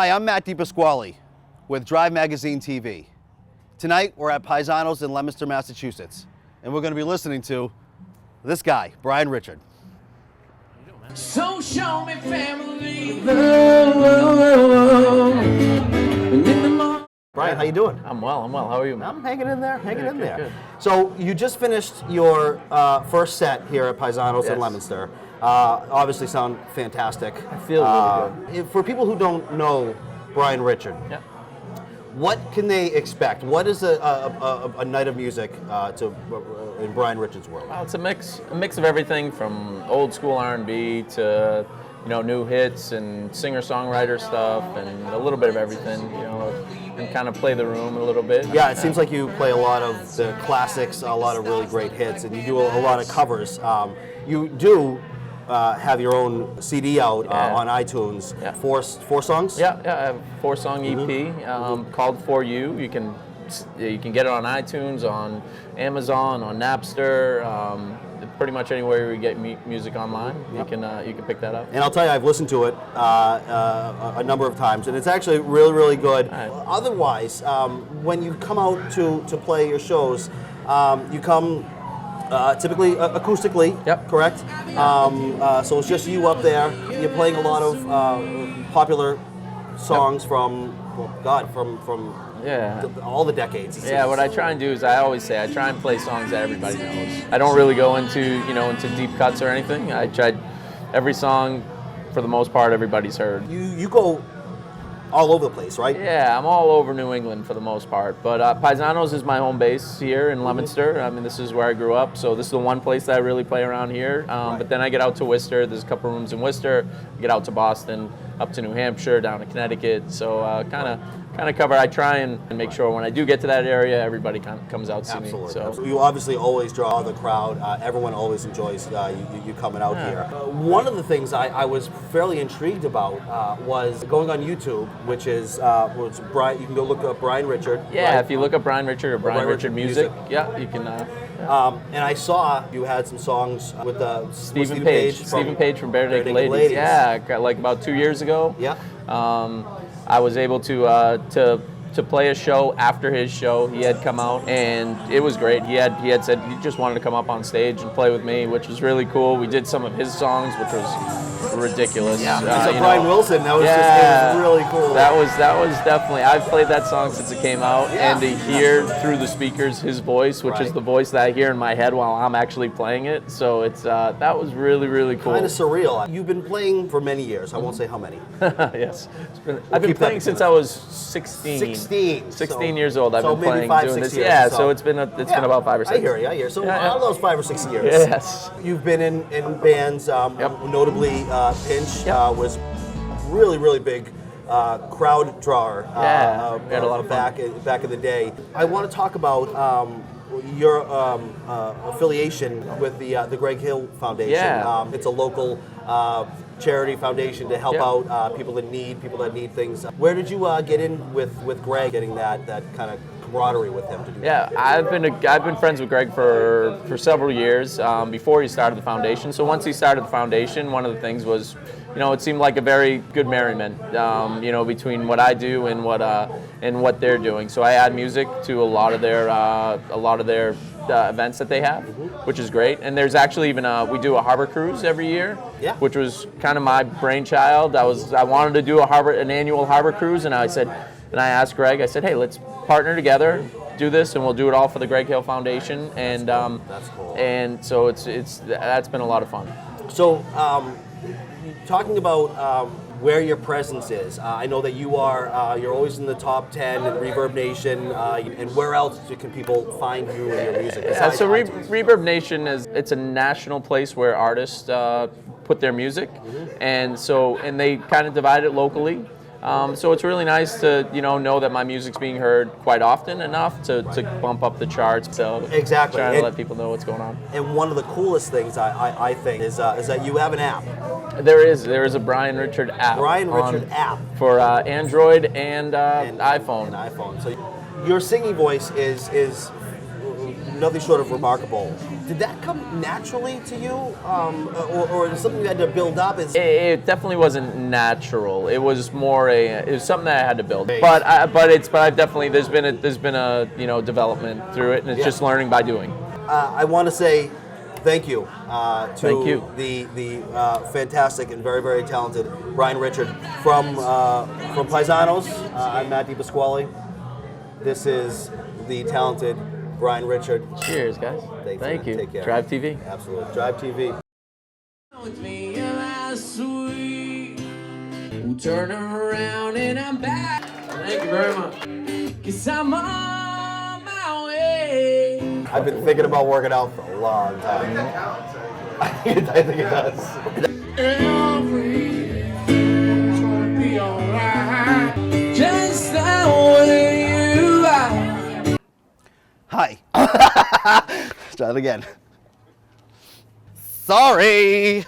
Hi, I'm Matt Dipasquale with Drive Magazine TV. Tonight, we're at Paisanos in Leominster, Massachusetts, and we're going to be listening to this guy, Brian Richard. So show me family. Brian, how you doing? I'm well. How are you? I'm hanging in there, Good. So you just finished your first set here at Paisanos in Leominster. Obviously sound fantastic. I feel really good. For people who don't know Brian Richard, what can they expect? What is a night of music in Brian Richard's world? Well, it's a mix of everything from old school R&B to new hits and singer-songwriter stuff and a little bit of everything. And kind of play the room a little bit. Yeah, it seems like you play a lot of the classics, a lot of really great hits, and you do a lot of covers. You do have your own CD out on iTunes. Yeah. Four songs? Yeah, I have a 4-song EP called For You. You can get it on iTunes, on Amazon, on Napster. Pretty much anywhere you get music online, you can pick that up. And I'll tell you, I've listened to it a number of times, and it's actually really, really good. Right. Otherwise, when you come out to play your shows, you come typically acoustically, correct? So it's just you up there. You're playing a lot of popular songs from all the decades. Yeah, what I try and do is I try and play songs that everybody knows. I don't really go into deep cuts or anything. I tried every song, for the most part, everybody's heard. You go all over the place, right? Yeah, I'm all over New England for the most part. But Paisanos is my home base here in Leominster. I mean, this is where I grew up, so this is the one place that I really play around here. But then I get out to Worcester. There's a couple rooms in Worcester. I get out to Boston, up to New Hampshire, down to Connecticut. So kind of cover. I try and make sure when I do get to that area, everybody kind of comes out to see me. So you obviously always draw the crowd. Everyone always enjoys you coming out here. One of the things I was fairly intrigued about was going on YouTube, which is Brian. You can go look up Brian Richard. Yeah, right? If you look up Brian Richard or Brian Richard Music, you can. And I saw you had some songs with Stephen Page from Bare Naked Ladies. Yeah, like about 2 years ago. Yeah. I was able to play a show after his show. He had come out and it was great. He had said he just wanted to come up on stage and play with me, which was really cool. We did some of his songs, which was ridiculous. Yeah, so Brian Wilson, that was just it was really cool. That was definitely. I've played that song since it came out, and to hear through the speakers his voice, which is the voice that I hear in my head while I'm actually playing it. So it's that was really, really cool. Kind of surreal. You've been playing for many years. I won't say how many. Yes, I've been playing since I was 16. 16 years old. I've been playing, 5, doing 6 this. years. Yeah, so it's been about 5 or 6. I hear you. So out of those 5 or 6 years, yes, you've been in bands. Notably, Pinch was really, really big crowd drawer. We had a lot of back in the day. I want to talk about your affiliation with the Greg Hill Foundation. Yeah. It's a local charity foundation to help out people that need things. Where did you get in with Greg, getting that kind of camaraderie with him to do that? I've been friends with Greg for several years before he started the foundation. So once he started the foundation, one of the things was, it seemed like a very good merriment, between what I do and what they're doing. So I add music to a lot of their events that they have, which is great. And there's actually even we do a harbor cruise every year, which was kind of my brainchild. I wanted to do an annual harbor cruise, and I asked Greg. I said, hey, let's partner together, do this, and we'll do it all for the Greg Hill Foundation. And that's cool. And so that's been a lot of fun. So talking about where your presence is, I know that you're always in the top 10 in Reverb Nation, and where else can people find you and your music? So Reverb Nation it's a national place where artists put their music, and they kind of divide it locally. So it's really nice to know that my music's being heard quite often enough to bump up the charts. So exactly, trying to let people know what's going on. And one of the coolest things I think is that you have an app. There is a Brian Richard app. Brian Richard app for Android and iPhone. And iPhone. So your singing voice is nothing short of remarkable. Did that come naturally to you, or is it something you had to build up? It definitely wasn't natural. It was more it was something that I had to build. But I've definitely there's been a development through it, and it's just learning by doing. I want to say thank you Thank you. the fantastic and very, very talented Brian Richard from Paisanos. I'm Matt Dipasquale. This is the talented Brian Richard. Cheers, guys. Thank you. Take care. Drive TV. Absolutely. Drive TV. With me last week, we'll turn around and I'm back. Thank you very much. 'Cause I'm on my way. I've been thinking about working out for a long time. I think it does. Everything's gonna be alright. Just the way you are. Hi. Let's try it again. Sorry.